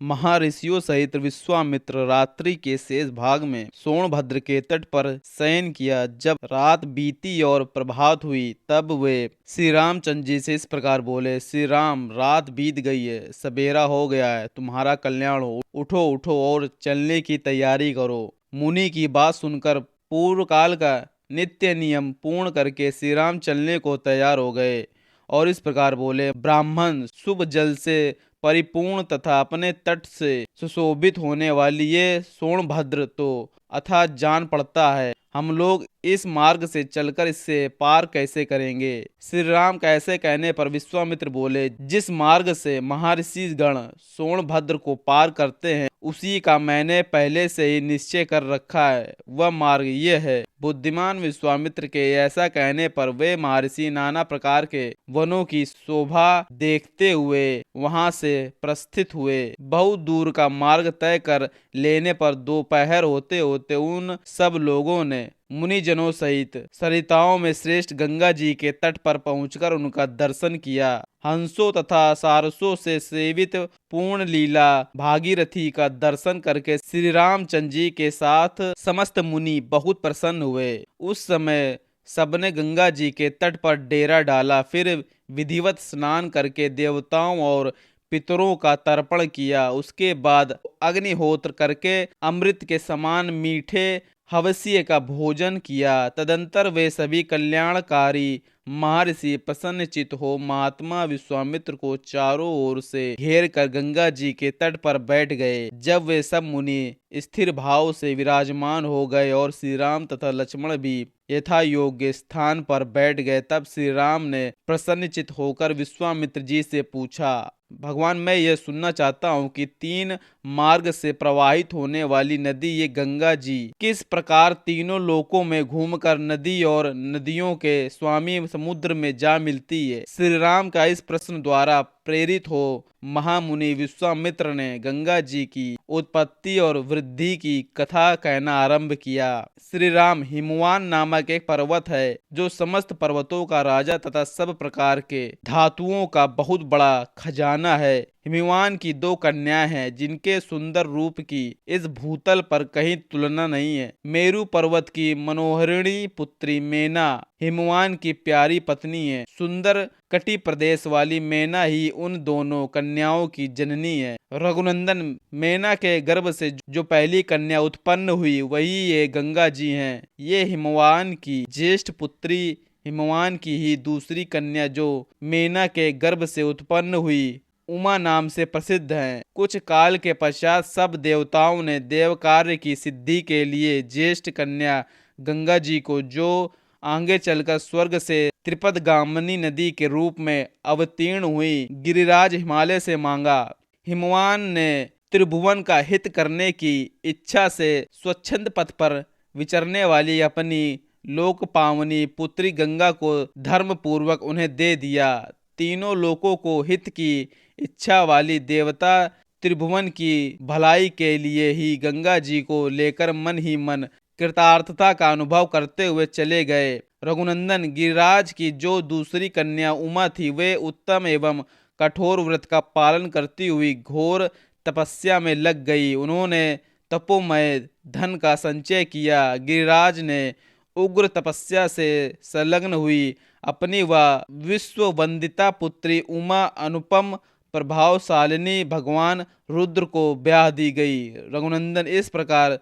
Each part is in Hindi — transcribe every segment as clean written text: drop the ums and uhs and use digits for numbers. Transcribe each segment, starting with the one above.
महर्षियों सहित विश्वामित्र रात्रि के शेष भाग में सोनभद्र के तट पर शयन किया। जब रात बीती और प्रभात हुई तब वे श्री रामचंद्र जी से इस प्रकार बोले, श्री राम, रात बीत गई है, सवेरा हो गया है, तुम्हारा कल्याण हो। उठो उठो और चलने की तैयारी करो। मुनि की बात सुनकर पूर्व काल का नित्य नियम पूर्ण करके श्री राम चलने को तैयार हो गए और इस प्रकार बोले, ब्राह्मण शुभ जल से परिपूर्ण तथा अपने तट से सुशोभित होने वाली ये सोनभद्र तो अथाह जान पड़ता है। हम लोग इस मार्ग से चलकर इससे पार कैसे करेंगे। श्री राम का ऐसे कहने पर विश्वामित्र बोले, जिस मार्ग से महर्षि गण सोनभद्र को पार करते हैं उसी का मैंने पहले से ही निश्चय कर रखा है। वह मार्ग ये है। बुद्धिमान विश्वामित्र के ऐसा कहने पर वे महर्षि नाना प्रकार के वनों की शोभा देखते हुए वहां से प्रस्थित हुए। बहुत दूर का मार्ग तय कर लेने पर दोपहर होते होते उन सब लोगों ने मुनिजनों सहित सरिताओं में श्रेष्ठ गंगा जी के तट पर पहुंचकर उनका दर्शन किया। हंसों तथा सारसों से सेवित पूर्ण लीला भागीरथी का दर्शन करके श्री रामचंद्र जी के साथ समस्त मुनि बहुत प्रसन्न हुए। उस समय सबने गंगा जी के तट पर डेरा डाला। फिर विधिवत स्नान करके देवताओं और पितरों का तर्पण किया। उसके बाद अग्निहोत्र करके अमृत के समान मीठे हवसीय का भोजन किया। तदंतर वे सभी कल्याणकारी महर्षि प्रसन्नचित हो महात्मा विश्वामित्र को चारों ओर से घेर कर गंगा जी के तट पर बैठ गए। जब वे सब मुनि स्थिर भाव से विराजमान हो गए और श्री राम तथा लक्ष्मण भी यथा योग्य स्थान पर बैठ गए, तब श्री राम ने प्रसन्नचित होकर विश्वामित्र जी से पूछा, भगवान, मैं यह सुनना चाहता हूँ कि तीन मार्ग से प्रवाहित होने वाली नदी ये गंगा जी किस प्रकार तीनों लोकों में घूमकर नदी और नदियों के स्वामी समुद्र में जा मिलती है। श्री राम का इस प्रश्न द्वारा प्रेरित हो महामुनि विश्वामित्र ने गंगा जी की उत्पत्ति और वृद्धि की कथा कहना आरंभ किया। श्री राम हिमवान नामक एक पर्वत है जो समस्त पर्वतों का राजा तथा सब प्रकार के धातुओं का बहुत बड़ा खजाना है। हिमवान की दो कन्याएं हैं जिनके सुंदर रूप की इस भूतल पर कहीं तुलना नहीं है। मेरु पर्वत की मनोहरिणी पुत्री मेना हिमवान की प्यारी पत्नी है। सुंदर कटी प्रदेश वाली मेना ही उन दोनों कन्याओं की जननी है। रघुनंदन, मेना के गर्भ से जो पहली कन्या उत्पन्न हुई वही ये गंगा जी हैं। ये हिमवान की ज्येष्ठ पुत्री हिमवान की ही दूसरी कन्या जो मेना के गर्भ से उत्पन्न हुई उमा नाम से प्रसिद्ध हैं। कुछ काल के पश्चात सब देवताओं ने देव कार्य की सिद्धि के लिए ज्येष्ठ कन्या गंगा जी को, जो आगे चलकर स्वर्ग से त्रिपदगामिनी नदी के रूप में अवतीर्ण हुई, गिरिराज हिमालय से मांगा। हिमवान ने त्रिभुवन का हित करने की इच्छा से स्वच्छंद पथ पर विचरने वाली अपनी लोक पावनी पुत्री गंगा को धर्म पूर्वक उन्हें दे दिया। तीनों लोकों को हित की इच्छा वाली देवता त्रिभुवन की भलाई के लिए ही गंगा जी को लेकर मन ही मन कृतार्थता का अनुभव करते हुए चले गए। रघुनंदन, गिरिराज की जो दूसरी कन्या उमा थी वे उत्तम एवं कठोर व्रत का पालन करती हुई घोर तपस्या में लग गई। उन्होंने तपोमय धन का संचय किया। गिरिराज ने उग्र तपस्या से संलग्न हुई अपनी वह विश्व वंदिता पुत्री उमा अनुपम प्रभावशालिनी भगवान रुद्र को ब्याह दी गई। रघुनंदन, इस प्रकार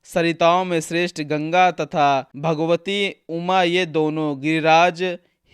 सरिताओं में श्रेष्ठ गंगा तथा भगवती उमा ये दोनों गिरिराज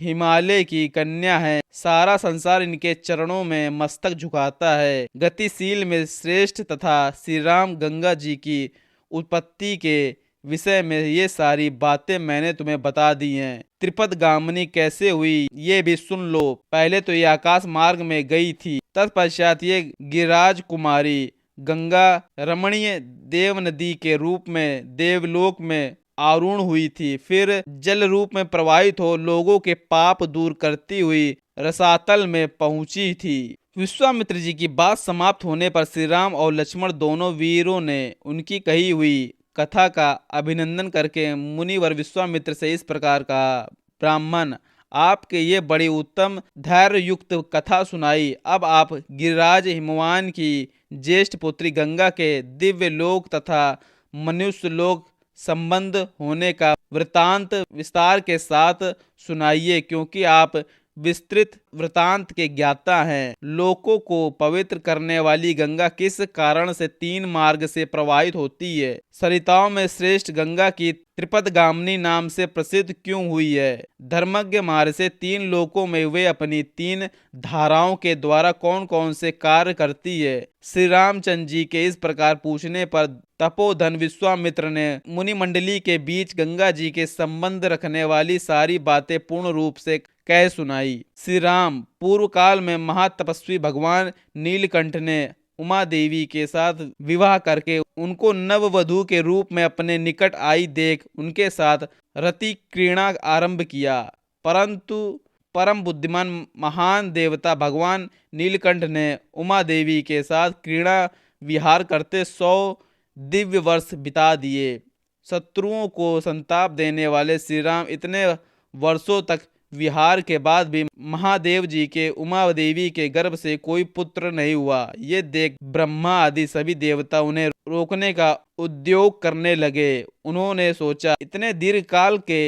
हिमालय की कन्या हैं। सारा संसार इनके चरणों में मस्तक झुकाता है। गतिशील में श्रेष्ठ तथा श्री राम गंगा जी की उत्पत्ति के विषय में ये सारी बातें मैंने तुम्हें बता दी हैं। त्रिपदगामिनी कैसे हुई ये भी सुन लो। पहले तो ये आकाश मार्ग में गई थी, तत्पश्चात ये गिरिराज कुमारी गंगा रमणीय देव नदी के रूप में देवलोक में आरूढ़ हुई थी। फिर जल रूप में प्रवाहित हो लोगों के पाप दूर करती हुई रसातल में पहुंची थी। विश्वामित्र जी की बात समाप्त होने पर श्री राम और लक्ष्मण दोनों वीरों ने उनकी कही हुई कथा का अभिनंदन करके मुनिवर विश्वामित्र से इस प्रकार कहा, ब्राह्मण, आपके ये बड़ी उत्तम धैर्य युक्त कथा सुनाई। अब आप गिरिराज हिमवान की ज्येष्ठ पुत्री गंगा के दिव्य लोक तथा मनुष्य लोक संबंध होने का वृतांत विस्तार के साथ सुनाइए, क्योंकि आप विस्तृत वृतांत के ज्ञाता हैं। लोकों को पवित्र करने वाली गंगा किस कारण से 3 मार्ग से प्रवाहित होती है? सरिताओं में श्रेष्ठ गंगा की त्रिपदगामिनी नाम से प्रसिद्ध क्यों हुई है? धर्मज्ञ मार्ग से 3 लोकों में वे अपनी 3 धाराओं के द्वारा कौन कौन से कार्य करती है? श्री रामचंद्र जी के इस प्रकार पूछने पर तपोधन विश्वामित्र ने मुनि मंडली के बीच गंगा जी के संबंध रखने वाली सारी बातें पूर्ण रूप से कह सुनाई। श्री राम पूर्व काल में महातपस्वी भगवान नीलकंठ ने उमा देवी के साथ विवाह करके उनको नववधू के रूप में अपने निकट आई देख उनके साथ रति क्रीड़ा आरंभ किया। परंतु परम बुद्धिमान महान देवता भगवान नीलकंठ ने उमा देवी के साथ क्रीड़ा विहार करते 100 दिव्य वर्ष बिता दिए। शत्रुओं को संताप देने वाले श्री राम इतने वर्षों तक विहार के बाद भी महादेव जी के उमा देवी के गर्भ से कोई पुत्र नहीं हुआ। ये देख ब्रह्मा आदि सभी देवता उन्हें रोकने का उद्योग करने लगे। उन्होंने सोचा, इतने दीर्घ काल के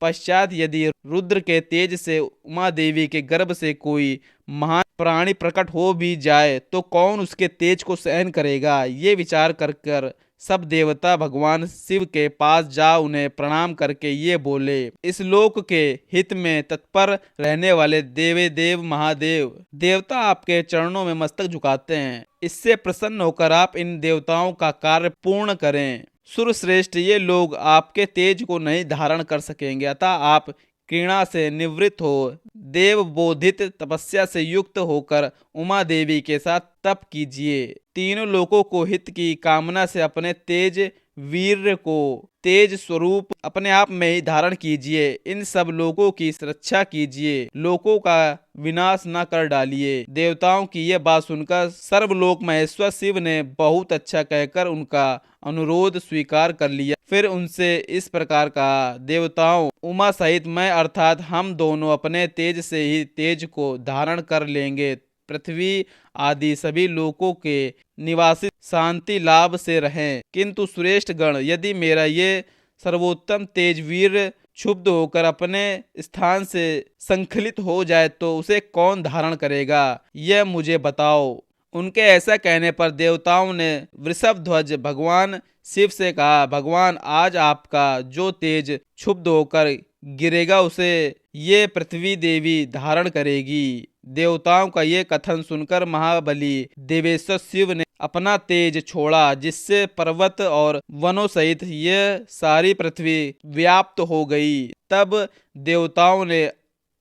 पश्चात यदि रुद्र के तेज से उमा देवी के गर्भ से कोई महान प्राणी प्रकट हो भी जाए तो कौन उसके तेज को सहन करेगा? ये विचार कर सब देवता भगवान शिव के पास जा उन्हें प्रणाम करके ये बोले, इस लोक के हित में तत्पर रहने वाले देव महादेव देवता आपके चरणों में मस्तक झुकाते हैं। इससे प्रसन्न होकर आप इन देवताओं का कार्य पूर्ण करें। सुरश्रेष्ठ, ये लोग आपके तेज को नहीं धारण कर सकेंगे, अतः आप क्रीड़ा से निवृत्त हो देव बोधित तपस्या से युक्त होकर उमा देवी के साथ तप कीजिए। तीनों लोकों को हित की कामना से अपने तेज वीर्य को तेज स्वरूप अपने आप में ही धारण कीजिए। इन सब लोकों की सुरक्षा कीजिए, लोकों का विनाश न कर डालिए। देवताओं की यह बात सुनकर सर्वलोक महेश्वर शिव ने बहुत अच्छा कहकर उनका अनुरोध स्वीकार कर लिया। फिर उनसे इस प्रकार कहा, देवताओं, उमा सहित मैं अर्थात हम दोनों अपने तेज से ही तेज को धारण कर लेंगे। पृथ्वी आदि सभी लोकों के निवासी शांति लाभ से रहें। किंतु श्रेष्ठ गण, यदि मेरा ये सर्वोत्तम तेज वीर क्षुब्ध होकर अपने स्थान से संखलित हो जाए तो उसे कौन धारण करेगा? यह मुझे बताओ। उनके ऐसा कहने पर देवताओं ने वृषभध्वज भगवान शिव से कहा, भगवान, आज आपका जो तेज क्षुब्ध होकर गिरेगा उसे ये पृथ्वी देवी धारण करेगी। देवताओं का ये कथन सुनकर महाबली देवेश्वर शिव ने अपना तेज छोड़ा, जिससे पर्वत और वनों सहित यह सारी पृथ्वी व्याप्त हो गई। तब देवताओं ने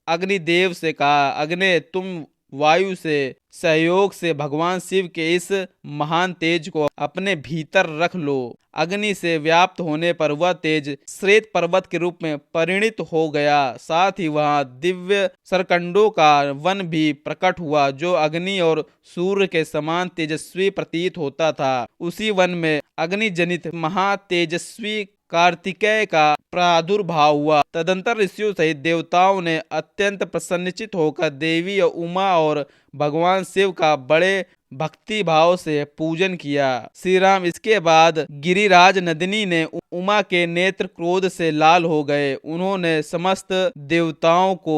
अग्निदेव से कहा, अग्नि, तुम वायु से सहयोग से भगवान शिव के इस महान तेज को अपने भीतर रख लो। अग्नि से व्याप्त होने पर वह तेज श्वेत पर्वत के रूप में परिणित हो गया। साथ ही वहां दिव्य सरकंडों का वन भी प्रकट हुआ, जो अग्नि और सूर्य के समान तेजस्वी प्रतीत होता था। उसी वन में अग्नि जनित महातेजस्वी कार्तिकेय का प्रादुर्भाव हुआ। तदंतर ऋषियों सहित देवताओं ने अत्यंत प्रसन्नचित होकर देवी और उमा और भगवान शिव का बड़े भक्ति भाव से पूजन किया। श्री राम इसके बाद गिरिराज नंदिनी ने उमा के नेत्र क्रोध से लाल हो गए। उन्होंने समस्त देवताओं को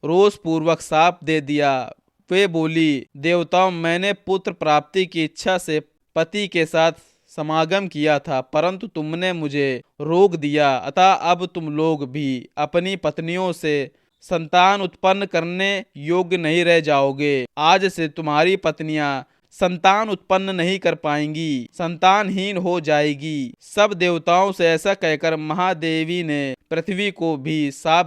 रोष पूर्वक शाप दे दिया। वे बोली, देवताओं, मैंने पुत्र प्राप्ति की इच्छा से पति के साथ समागम किया था, परंतु तुमने मुझे रोक दिया। अतः अब तुम लोग भी अपनी पत्नियों से संतान उत्पन्न करने योग्य नहीं रह जाओगे। आज से तुम्हारी पत्नियां संतान उत्पन्न नहीं कर पाएंगी, संतानहीन हो जाएगी। सब देवताओं से ऐसा कहकर महादेवी ने पृथ्वी को भी शाप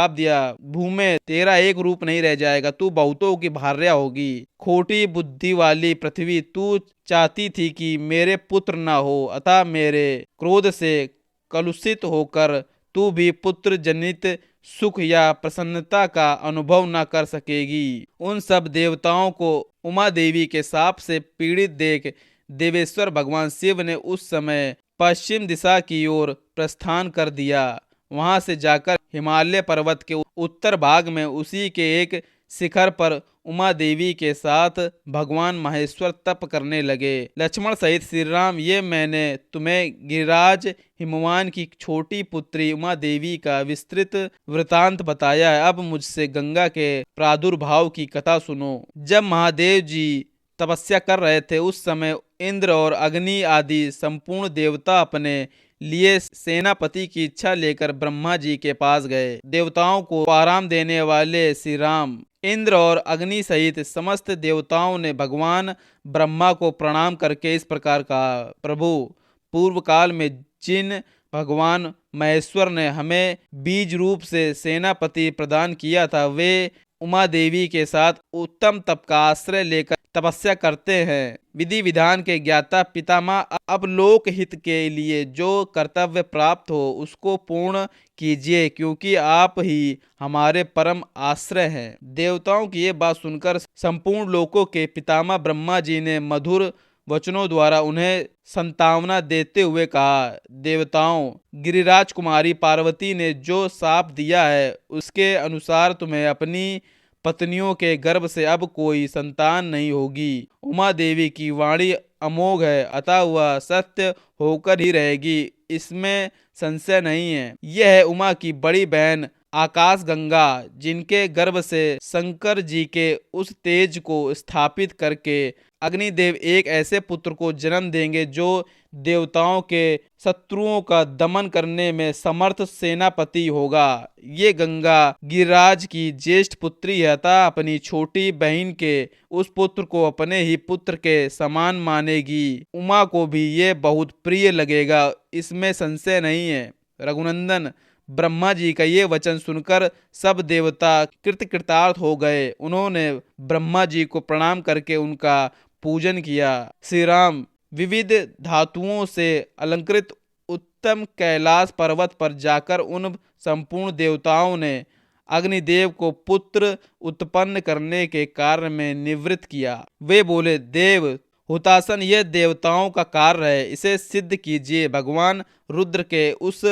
दिया, भूमे, तेरा एक रूप नहीं रह जाएगा, तू बहुतों की भार्या होगी। खोटी बुद्धि वाली पृथ्वी, तू चाहती थी कि मेरे पुत्र न हो, अतः मेरे क्रोध से कलुषित होकर तू भी पुत्र जनित सुख या प्रसन्नता का अनुभव न कर सकेगी। उन सब देवताओं को उमा देवी के शाप से पीड़ित देख देवेश्वर भगवान शिव ने उस समय पश्चिम दिशा की ओर प्रस्थान कर दिया। वहां से जाकर हिमालय पर्वत के उत्तर भाग में उसी के एक शिखर पर उमा देवी के साथ भगवान महेश्वर तप करने लगे। लक्ष्मण सहित श्री राम, ये मैंने तुम्हें गिरिराज हिमवान की छोटी पुत्री उमा देवी का विस्तृत वृतांत बताया है। अब मुझसे गंगा के प्रादुर्भाव की कथा सुनो। जब महादेव जी तपस्या कर रहे थे उस समय इंद्र और अग्नि आदि संपूर्ण देवता अपने लिए सेनापति की इच्छा लेकर ब्रह्मा जी के पास गए। देवताओं को आराम देने वाले श्री राम, इंद्र और अग्नि सहित समस्त देवताओं ने भगवान ब्रह्मा को प्रणाम करके इस प्रकार कहा, प्रभु, पूर्व काल में जिन भगवान महेश्वर ने हमें बीज रूप से सेनापति प्रदान किया था, वे उमा देवी के साथ उत्तम तप का आश्रय लेकर तपस्या करते हैं। विधि विधान के ज्ञाता पितामह, अब लोक हित के लिए जो कर्तव्य प्राप्त हो उसको पूर्ण कीजिए, क्योंकि आप ही हमारे परम आश्रय हैं। देवताओं की ये बात सुनकर संपूर्ण लोकों के पितामह ब्रह्मा जी ने मधुर वचनों द्वारा उन्हें संतावना देते हुए कहा, देवताओं, गिरिराज कुमारी पार्वती ने जो शाप दिया है उसके अनुसार तुम्हें अपनी पत्नियों के गर्भ से अब कोई संतान नहीं होगी। उमा देवी की वाणी अमोघ है, अतः वह सत्य होकर ही रहेगी, इसमें संशय नहीं है। यह है उमा की बड़ी बहन आकाश गंगा, जिनके गर्भ से शंकर जी के उस तेज को स्थापित करके अग्निदेव एक ऐसे पुत्र को जन्म देंगे जो देवताओं के शत्रुओं का दमन करने में समर्थ सेनापति होगा। ये गंगा गिरिराज की ज्येष्ठ पुत्री है, अतः अपनी छोटी बहन के उस पुत्र को अपने ही पुत्र के समान मानेगी। उमा को भी ये बहुत प्रिय लगेगा, इसमें संशय नहीं है। रघुनंदन, ब्रह्मा जी का ये वचन सुनकर सब देवता कृतकृतार्थ हो गए। उन्होंने ब्रह्मा जी को प्रणाम करके उनका पूजन किया। श्री राम विविध धातुओं से अलंकृत उत्तम कैलाश पर्वत पर जाकर उन संपूर्ण देवताओं ने अग्निदेव को पुत्र उत्पन्न करने के कार्य में निवृत्त किया। वे बोले, देव हुतासन, यह देवताओं का कार्य है, इसे सिद्ध कीजिए। भगवान रुद्र के उस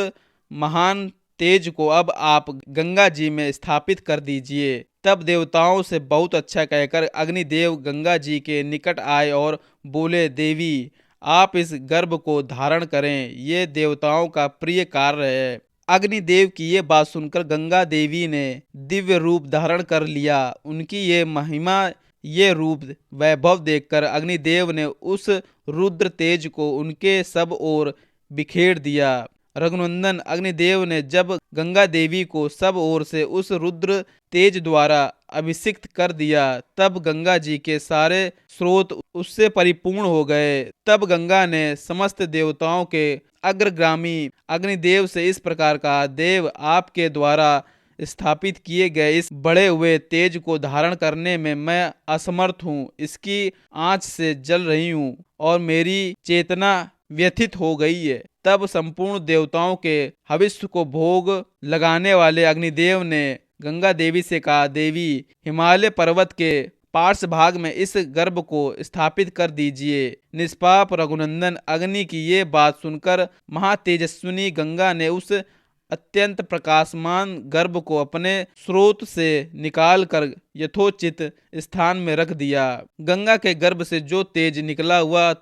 महान तेज को अब आप गंगा जी में स्थापित कर दीजिए। तब देवताओं से बहुत अच्छा कहकर अग्निदेव गंगा जी के निकट आए और बोले, देवी, आप इस गर्भ को धारण करें, ये देवताओं का प्रिय कार्य है। अग्निदेव की ये बात सुनकर गंगा देवी ने दिव्य रूप धारण कर लिया। उनकी ये महिमा, ये रूप वैभव देखकर अग्निदेव ने उस रुद्र तेज को उनके सब ओर बिखेर दिया। रघुनंदन, अग्निदेव ने जब गंगा देवी को सब ओर से उस रुद्र तेज द्वारा अभिषिक्त कर दिया, तब गंगा जी के सारे स्रोत उससे परिपूर्ण हो गए। तब गंगा ने समस्त देवताओं के अग्रगामी अग्निदेव से इस प्रकार कहा, देव, आपके द्वारा स्थापित किए गए इस बढ़े हुए तेज को धारण करने में मैं असमर्थ हूँ। इसकी आंच से जल रही हूँ और मेरी चेतना व्यथित हो गई है। तब संपूर्ण देवताओं के हविष्य को भोग लगाने वाले अग्निदेव ने गंगा देवी से कहा, देवी, हिमालय पर्वत के पार्श्व भाग में इस गर्भ को स्थापित कर दीजिए। निष्पाप रघुनंदन, अग्नि की ये बात सुनकर महातेजस्विनी गंगा ने उस अत्यंत प्रकाशमान गर्भ को अपने स्रोत से निकाल कर यथोचित स्थान में रख दिया। गंगा के गर्भ से जो तेज निकला हुआ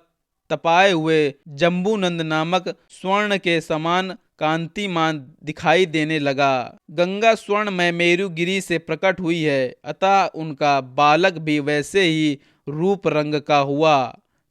तपाए हुए जम्बूनंद नामक स्वर्ण के समान कांतिमान दिखाई देने लगा। गंगा स्वर्णमय मेरुगिरी से प्रकट हुई है, अतः उनका बालक भी वैसे ही रूप रंग का हुआ।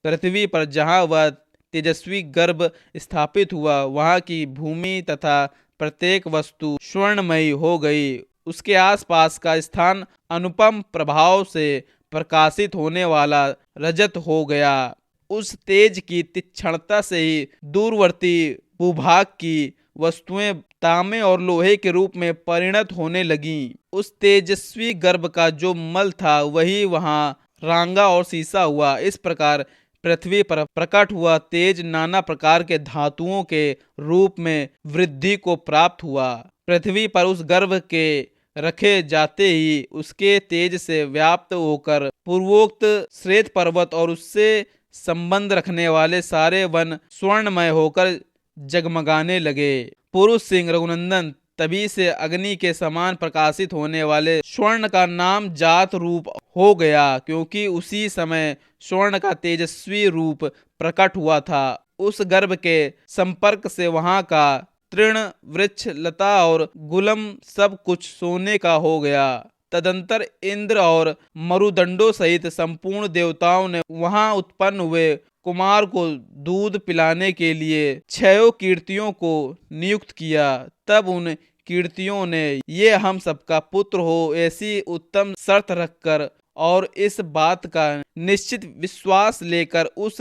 पृथ्वी पर जहाँ वह तेजस्वी गर्भ स्थापित हुआ, वहाँ की भूमि तथा प्रत्येक वस्तु स्वर्णमयी हो गई। उसके आसपास का स्थान अनुपम प्रभाव से प्रकाशित होने वाला रजत हो गया। उस तेज की तीक्ष्णता से ही दूरवर्ती भूभाग की वस्तुएं तांबे और लोहे के रूप में परिणत होने लगीं। उस तेजस्वी गर्भ का जो मल था वही वहां रांगा और सीसा हुआ। इस प्रकार पृथ्वी पर प्रकट हुआ तेज नाना प्रकार के धातुओं के रूप में वृद्धि को प्राप्त हुआ। पृथ्वी पर उस गर्भ के रखे जाते ही उसके तेज से व्याप्त होकर पूर्वोक्त श्वेत पर्वत और उससे संबंध रखने वाले सारे वन स्वर्णमय होकर जगमगाने लगे। पुरुष सिंह रघुनंदन तभी से अग्नि के समान प्रकाशित होने वाले स्वर्ण का नाम जात रूप हो गया, क्योंकि उसी समय स्वर्ण का तेजस्वी रूप प्रकट हुआ था। उस गर्भ के संपर्क से वहां का तृण, वृक्ष, लता और गुलम सब कुछ सोने का हो गया। तदंतर इंद्र और मरुदंडों सहित संपूर्ण देवताओं ने वहां उत्पन्न हुए कुमार को दूध पिलाने के लिए 6 कीर्तियों को नियुक्त किया। तब उन कीर्तियों ने ये हम सबका पुत्र हो ऐसी उत्तम शर्त रखकर और इस बात का निश्चित विश्वास लेकर उस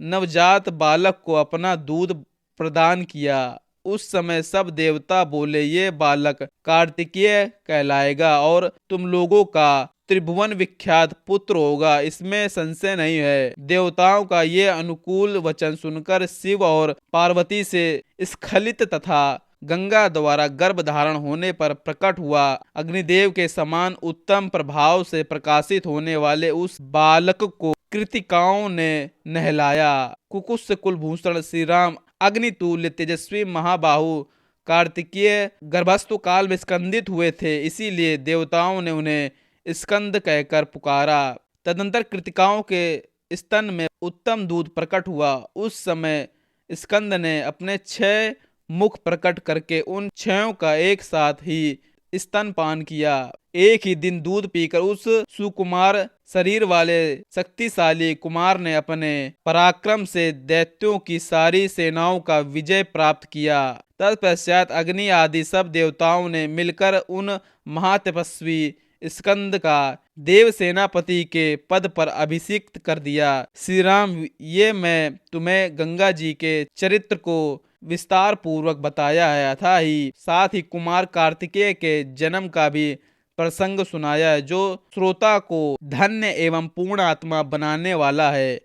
नवजात बालक को अपना दूध प्रदान किया। उस समय सब देवता बोले, ये बालक कार्तिकेय कहलाएगा और तुम लोगों का त्रिभुवन विख्यात पुत्र होगा, इसमें संशय नहीं है। देवताओं का ये अनुकूल वचन सुनकर शिव और पार्वती से स्खलित तथा गंगा द्वारा गर्भ धारण होने पर प्रकट हुआ अग्निदेव के समान उत्तम प्रभाव से प्रकाशित होने वाले उस बालक को कृतिकाओं ने नहलाया। कुकुत्स कुलभूषण श्री राम अग्नितुल्य तेजस्वी महाबाहु कार्तिकेय गर्भस्थ काल में स्कंदित हुए थे, इसीलिए देवताओं ने उन्हें स्कंद कहकर पुकारा। तदंतर कृतिकाओं के स्तन में उत्तम दूध प्रकट हुआ। उस समय स्कंद ने अपने 6 मुख प्रकट करके उन 6 का एक साथ ही स्तनपान किया। एक ही दिन दूध पीकर उस सुकुमार शरीर वाले शक्तिशाली कुमार ने अपने पराक्रम से दैत्यों की सारी सेनाओं का विजय प्राप्त किया। तत्पश्चात अग्नि आदि सब देवताओं ने मिलकर उन महातपस्वी स्कंद का देव सेनापति के पद पर अभिषिक्त कर दिया। श्री राम, ये मैं तुम्हें गंगा जी के चरित्र को विस्तार पूर्वक बताया है, अथा ही साथ ही कुमार कार्तिकेय के जन्म का भी प्रसंग सुनाया है, जो श्रोता को धन्य एवं पूर्ण आत्मा बनाने वाला है।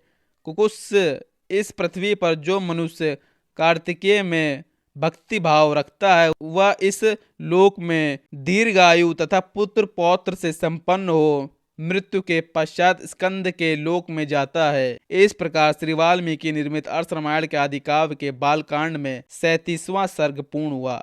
कुकुस, इस पृथ्वी पर जो मनुष्य कार्तिकेय में भक्ति भाव रखता है वह इस लोक में दीर्घायु तथा पुत्र पौत्र से संपन्न हो मृत्यु के पश्चात स्कंद के लोक में जाता है। इस प्रकार श्री वाल्मीकि निर्मित अर्थ रामायण के आदि काव्य के बालकांड में 37वां सर्ग पूर्ण हुआ।